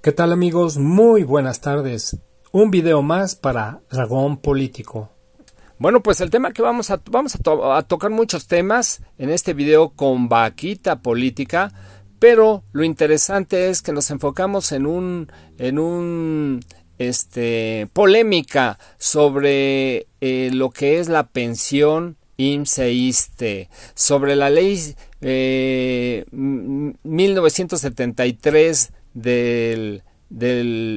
¿Qué tal amigos? Muy buenas tardes. Un video más para Dragón Político. Bueno, pues el tema que vamos a tocar muchos temas en este video con vaquita política, pero lo interesante es que nos enfocamos en un polémica sobre lo que es la pensión IMSS-ISSSTE, sobre la ley 1973 del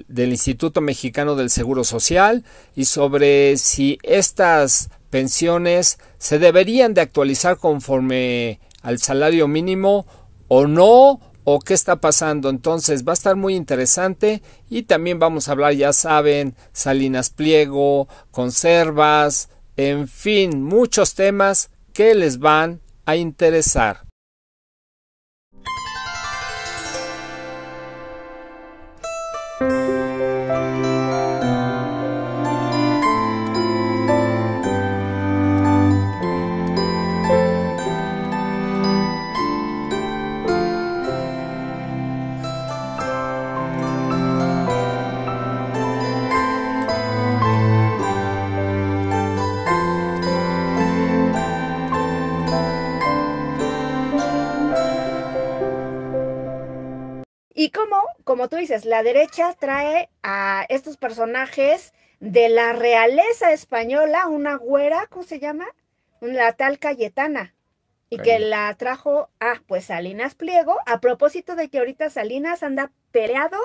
Instituto Mexicano del Seguro Social y sobre si estas pensiones se deberían de actualizar conforme al salario mínimo o no, o qué está pasando. Entonces va a estar muy interesante y también vamos a hablar, ya saben, Salinas Pliego, conservas, en fin, muchos temas que les van a interesar. Y como tú dices, la derecha trae a estos personajes de la realeza española, una güera, ¿cómo se llama? La tal Cayetana. Y que la trajo, pues Salinas Pliego, a propósito de que ahorita Salinas anda peleado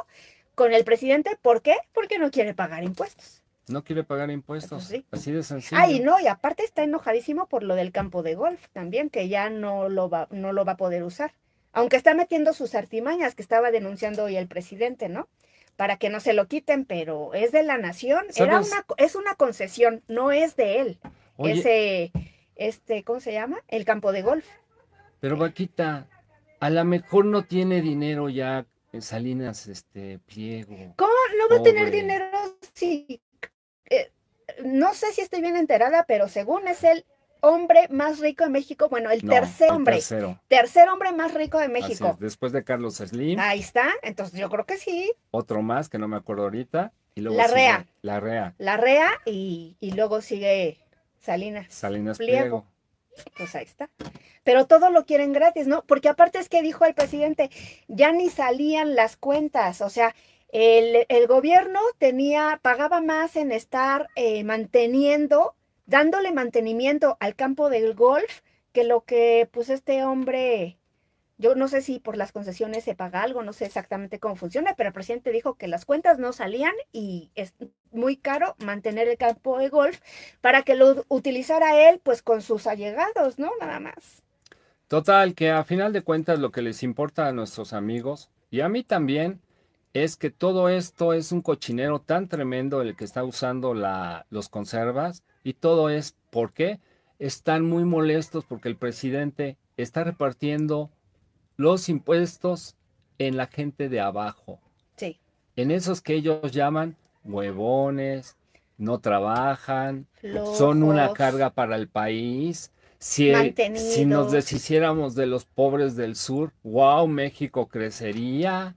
con el presidente. ¿Por qué? Porque no quiere pagar impuestos. No quiere pagar impuestos, sí. Así de sencillo. Y aparte está enojadísimo por lo del campo de golf también, que ya no lo va a poder usar. Aunque está metiendo sus artimañas que estaba denunciando hoy el presidente, ¿no? Para que no se lo quiten, pero es de la nación. Es una concesión, no es de él. Oye, ¿cómo se llama? El campo de golf. Pero vaquita, a lo mejor no tiene dinero ya Salinas Pliego. ¿Cómo no va a tener dinero si no sé si estoy bien enterada, pero según es el hombre más rico de México, bueno, el tercer hombre más rico de México. Así es, después de Carlos Slim. Ahí está, entonces yo creo que sí. Otro más que no me acuerdo ahorita. Y luego La Rea. La Rea y luego sigue Salinas Pliego. Pues ahí está. Pero todo lo quieren gratis, ¿no? Porque aparte es que dijo el presidente, ya ni salían las cuentas, o sea, el gobierno pagaba más en estar dándole mantenimiento al campo del golf, que lo que pues este hombre, yo no sé si por las concesiones se paga algo, no sé exactamente cómo funciona, pero el presidente dijo que las cuentas no salían y es muy caro mantener el campo de golf para que lo utilizara él pues con sus allegados, ¿no? Nada más. Total, que a final de cuentas lo que les importa a nuestros amigos y a mí también es que todo esto es un cochinero tan tremendo el que está usando los conservas, y todo es porque están muy molestos porque el presidente está repartiendo los impuestos en la gente de abajo. Sí. En esos que ellos llaman huevones, no trabajan, flojos, son una carga para el país. Si nos deshiciéramos de los pobres del sur, wow, México crecería.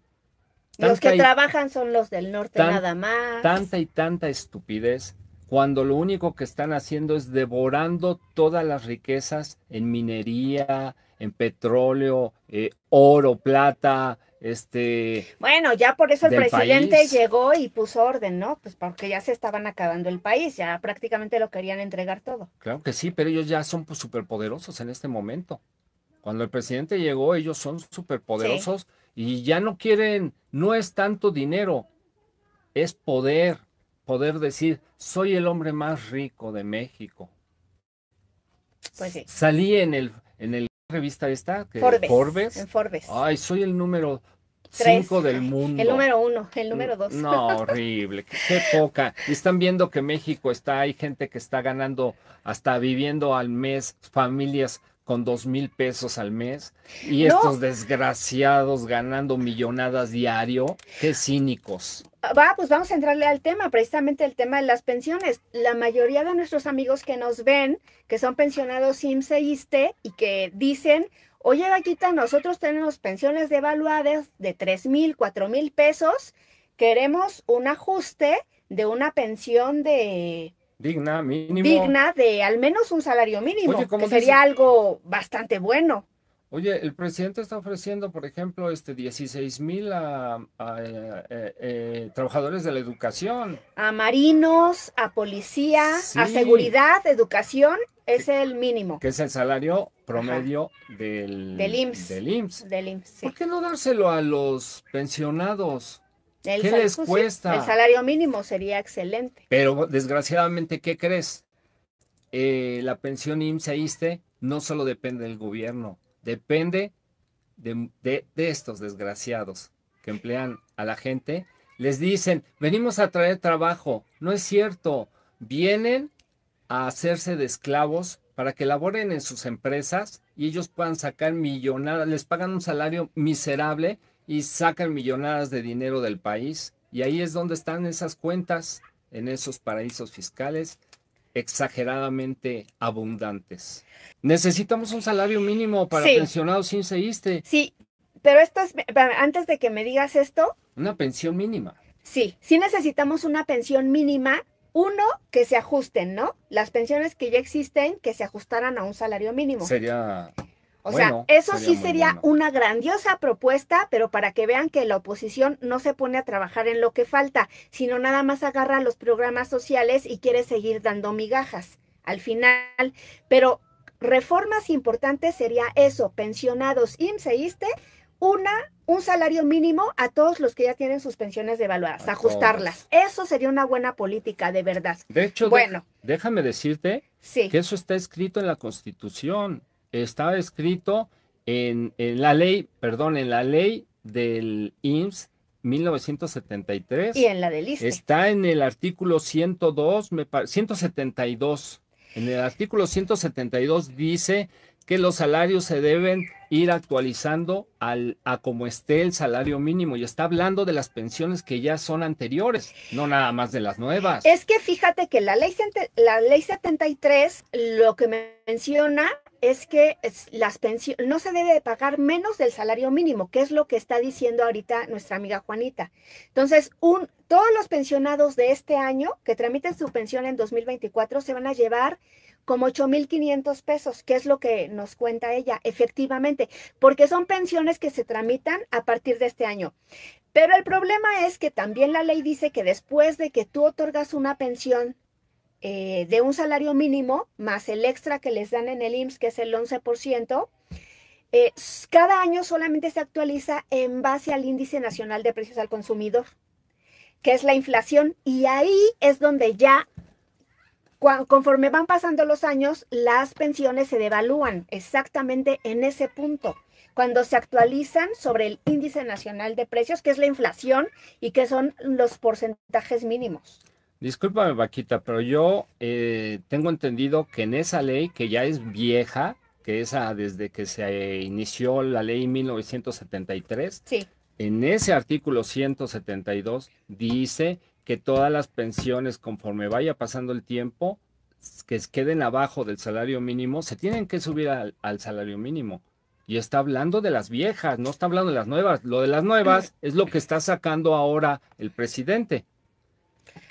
Los que trabajan son los del norte nada más. Tanta y tanta estupidez, cuando lo único que están haciendo es devorando todas las riquezas en minería, en petróleo, oro, plata, Bueno, ya por eso el presidente país. Llegó y puso orden, ¿no? Pues porque ya se estaban acabando el país, ya prácticamente lo querían entregar todo. Claro que sí, pero ellos ya son superpoderosos en este momento. Cuando el presidente llegó, ellos son superpoderosos. Sí. Y ya no quieren, no es tanto dinero, es poder decir, soy el hombre más rico de México. Pues sí. Salí en el revista esta, Forbes. En Forbes. Ay, soy el número 5 del mundo. El número 1, el número 2. No, horrible, qué poca. Y están viendo que México hay gente que está ganando, hasta viviendo al mes, familias con 2,000 pesos al mes, y estos desgraciados ganando millonadas diario. Qué cínicos. Pues vamos a entrarle al tema, precisamente el tema de las pensiones. La mayoría de nuestros amigos que nos ven, que son pensionados IMSS e ISSSTE y que dicen, Oye, Vaquita, nosotros tenemos pensiones devaluadas de 3,000, 4,000 pesos. Queremos un ajuste de una pensión Digna, mínimo. digna de al menos un salario Oye, mínimo, que como dice, sería algo bastante bueno. oye, el presidente está ofreciendo, por ejemplo, 16,000 a trabajadores de la educación. A marinos, a policía, a Sí, seguridad, educación, que, es el mínimo. que es el salario Ajá. promedio Del IMSS. del IMSS. Del IMSS, ¿Por sí. qué no dárselo a los pensionados? ¿Qué les Pues sí, el cuesta? salario mínimo sería excelente. Pero desgraciadamente, ¿qué crees? La pensión IMSS e ISSSTE no solo depende del gobierno, depende de estos desgraciados que emplean a la gente. Les dicen, venimos a traer trabajo. No es cierto. Vienen a hacerse de esclavos para que laboren en sus empresas y ellos puedan sacar millonadas. Les pagan un salario miserable y sacan millonadas de dinero del país. Y ahí es donde están esas cuentas, en esos paraísos fiscales exageradamente abundantes. Necesitamos un salario mínimo para Sí, pensionados sin seíste, sí, pero esto es, antes de que me digas esto, una pensión mínima. sí necesitamos una pensión mínima. Uno, que se ajusten, ¿no? Las pensiones que ya existen, que se ajustaran a un salario mínimo. Sería O sea, bueno, eso sería sí muy sería bueno. una grandiosa propuesta, pero para que vean que la oposición no se pone a trabajar en lo que falta, sino nada más agarra los programas sociales y quiere seguir dando migajas al final. Pero reformas importantes sería eso, pensionados, IMSS e ISSSTE, un salario mínimo a todos los que ya tienen sus pensiones devaluadas, A ajustarlas. todos. Eso sería una buena política, de verdad. De hecho, Bueno, déjame decirte sí, que eso está escrito en la Constitución. Está escrito en la ley, perdón, en la ley del IMSS y 1973. en la del ISSSTE. Está en el artículo 102, 172. En el artículo 172 dice que los salarios se deben ir actualizando a como esté el salario mínimo y está hablando de las pensiones que ya son anteriores, no nada más de las nuevas. Es que fíjate que la ley 73 lo que menciona es que las pensiones no se debe de pagar menos del salario mínimo, que es lo que está diciendo ahorita nuestra amiga Juanita. Entonces, todos los pensionados de este año que tramiten su pensión en 2024 se van a llevar como 8,500 pesos, que es lo que nos cuenta ella, efectivamente, porque son pensiones que se tramitan a partir de este año. Pero el problema es que también la ley dice que después de que tú otorgas una pensión de un salario mínimo, más el extra que les dan en el IMSS, que es el 11%, cada año solamente se actualiza en base al Índice Nacional de Precios al Consumidor, que es la inflación, y ahí es donde ya, conforme van pasando los años, las pensiones se devalúan exactamente en ese punto cuando se actualizan sobre el índice nacional de precios, que es la inflación y que son los porcentajes mínimos. Discúlpame, Vaquita, pero yo tengo entendido que en esa ley, que ya es vieja, que esa desde que se inició la ley 1973, Sí. en ese artículo 172 dice que todas las pensiones, conforme vaya pasando el tiempo, que queden abajo del salario mínimo, se tienen que subir al salario mínimo. Y está hablando de las viejas, no está hablando de las nuevas. Lo de las nuevas es lo que está sacando ahora el presidente,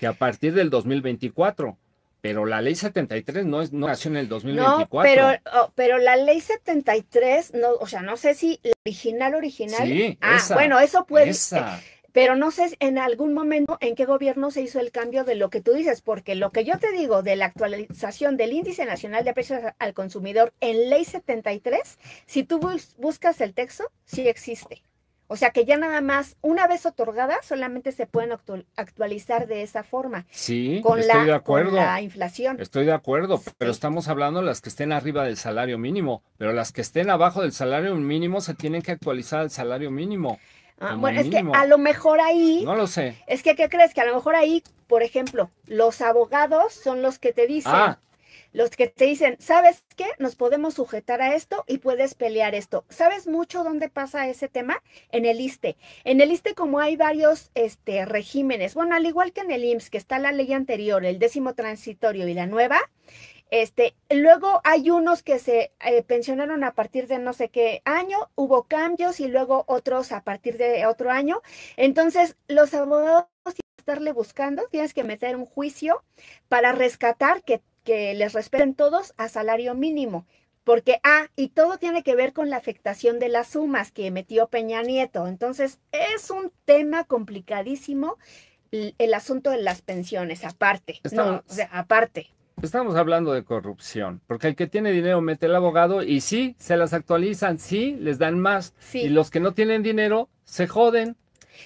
que a partir del 2024. Pero la ley 73 no nació en el No, 2024. pero la ley 73, no, o sea, no sé si la original. Sí, Bueno, eso puede, esa. pero no sé en algún momento en qué gobierno se hizo el cambio de lo que tú dices, porque lo que yo te digo de la actualización del Índice Nacional de Precios al Consumidor en ley 73, si tú buscas el texto, sí existe. O sea que ya nada más, una vez otorgada, solamente se pueden actualizar de esa forma, Sí, con estoy de con acuerdo. la inflación. Estoy de acuerdo, pero Sí. estamos hablando de las que estén arriba del salario mínimo, pero las que estén abajo del salario mínimo se tienen que actualizar al salario mínimo, como Bueno, es que a mínimo. lo mejor ahí, No lo sé. ¿qué crees? Que a lo mejor ahí, por ejemplo, los abogados son Ah, los que te dicen, ¿sabes qué? Nos podemos sujetar a esto y puedes pelear esto. ¿Sabes mucho dónde pasa ese tema? En el ISSSTE. En el ISSSTE, como hay varios regímenes, bueno, al igual que en el IMSS, que está la ley anterior, el 10º transitorio y la nueva, Luego hay unos que se pensionaron a partir de no sé qué año, hubo cambios y luego otros a partir de otro año. Entonces, los abogados tienen que estarle buscando, tienes que meter un juicio para rescatar que les respeten todos a salario mínimo. Porque, y todo tiene que ver con la afectación de las sumas que metió Peña Nieto. Entonces, es un tema complicadísimo el asunto de las pensiones, aparte. No, o sea, aparte. Estamos hablando de corrupción, porque el que tiene dinero mete el abogado y sí, se las actualizan, sí, les dan más. Sí. Y los que no tienen dinero se joden.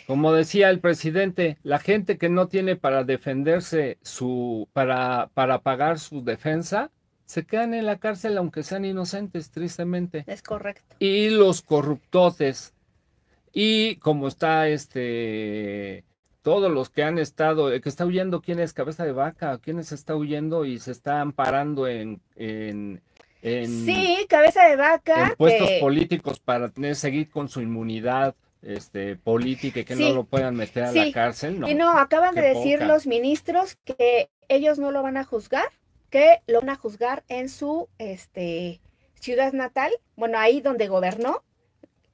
Como decía el presidente, la gente que no tiene para defenderse para pagar su defensa, se quedan en la cárcel aunque sean inocentes, tristemente. Es correcto. Y los corruptotes. Y como está todos los que han estado, el que está huyendo, ¿quién es? Cabeza de Vaca, ¿quiénes está huyendo y se está amparando sí, Cabeza de Vaca, en puestos políticos para seguir con su inmunidad política y que no lo puedan meter a la cárcel? No, y no, acaban de decir los ministros que ellos no lo van a juzgar, que lo van a juzgar en su ciudad natal, bueno, ahí donde gobernó.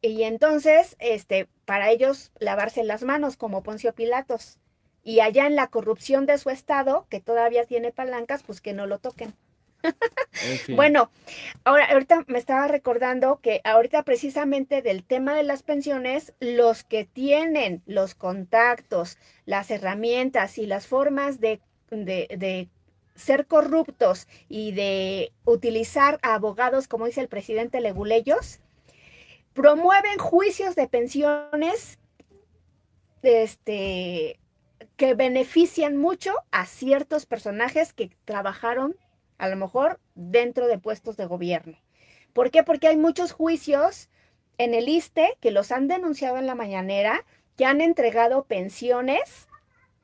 Y entonces, para ellos lavarse las manos como Poncio Pilatos. Y allá en la corrupción de su estado, que todavía tiene palancas, pues que no lo toquen. En fin. Bueno, ahorita me estaba recordando que ahorita precisamente del tema de las pensiones, los que tienen los contactos, las herramientas y las formas de ser corruptos y de utilizar a abogados, como dice el presidente Leguleyos, promueven juicios de pensiones que benefician mucho a ciertos personajes que trabajaron a lo mejor dentro de puestos de gobierno. ¿Por qué? Porque hay muchos juicios en el ISSSTE que los han denunciado en la mañanera, que han entregado pensiones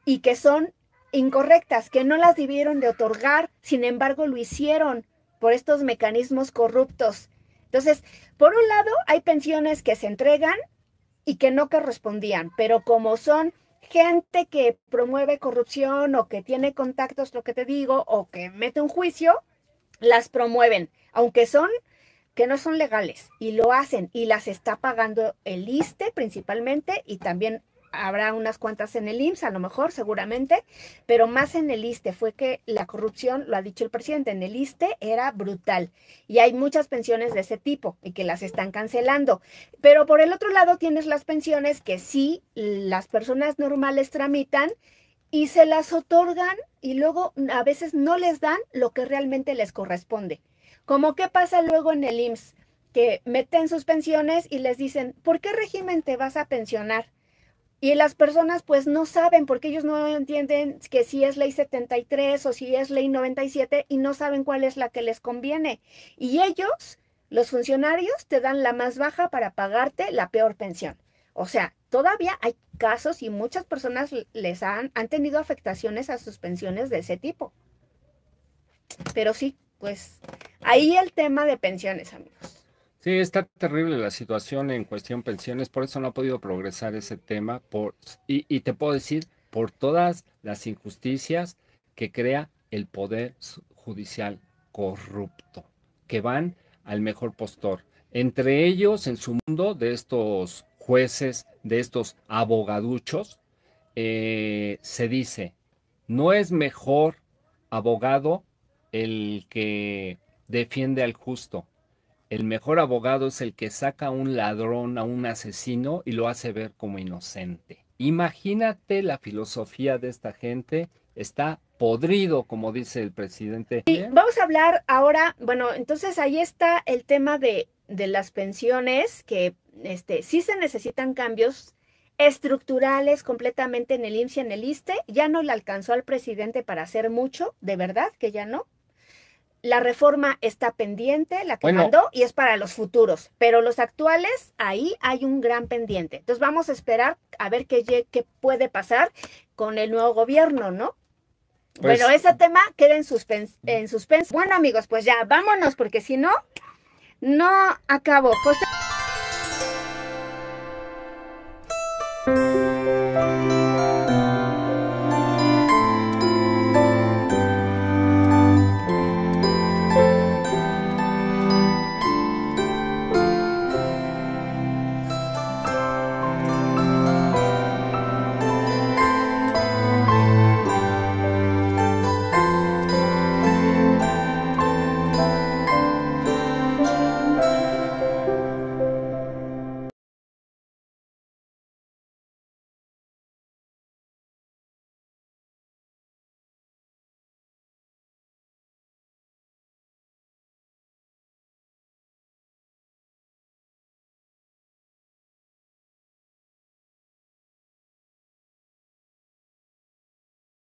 y que son incorrectas, que no las debieron de otorgar, sin embargo lo hicieron por estos mecanismos corruptos. Entonces, por un lado, hay pensiones que se entregan y que no correspondían, pero como son gente que promueve corrupción o que tiene contactos, lo que te digo, o que mete un juicio, las promueven, aunque que no son legales, y lo hacen, y las está pagando el ISSSTE principalmente, y también habrá unas cuantas en el IMSS, a lo mejor, seguramente, pero más en el ISSSTE. Fue que la corrupción, lo ha dicho el presidente, en el ISSSTE era brutal. Y hay muchas pensiones de ese tipo y que las están cancelando. Pero por el otro lado tienes las pensiones que sí las personas normales tramitan y se las otorgan y luego a veces no les dan lo que realmente les corresponde. Como qué pasa luego en el IMSS, que meten sus pensiones y les dicen, ¿por qué régimen te vas a pensionar? Y las personas pues no saben, porque ellos no entienden que si es ley 73 o si es ley 97 y no saben cuál es la que les conviene. Y ellos, los funcionarios, te dan la más baja para pagarte la peor pensión. O sea, todavía hay casos y muchas personas les han tenido afectaciones a sus pensiones de ese tipo. Pero sí, pues ahí el tema de pensiones, amigos. Sí, está terrible la situación en cuestión pensiones, por eso no ha podido progresar ese tema, y te puedo decir, por todas las injusticias que crea el poder judicial corrupto, que van al mejor postor. Entre ellos, en su mundo, de estos jueces, de estos abogaduchos, se dice, no es mejor abogado el que defiende al justo. El mejor abogado es el que saca a un ladrón, a un asesino y lo hace ver como inocente. Imagínate la filosofía de esta gente. Está podrido, como dice el presidente. Y vamos a hablar ahora, bueno, entonces ahí está el tema de las pensiones, que sí se necesitan cambios estructurales completamente en el IMSS y en el ISSSTE. Ya no le alcanzó al presidente para hacer mucho, de verdad que ya no. La reforma está pendiente, la que mandó, y es para los futuros, pero los actuales, ahí hay un gran pendiente. Entonces vamos a esperar a ver qué puede pasar con el nuevo gobierno, ¿no? Pues, bueno, ese tema queda en suspenso. Bueno, amigos, pues ya, vámonos, porque si no, no acabo. José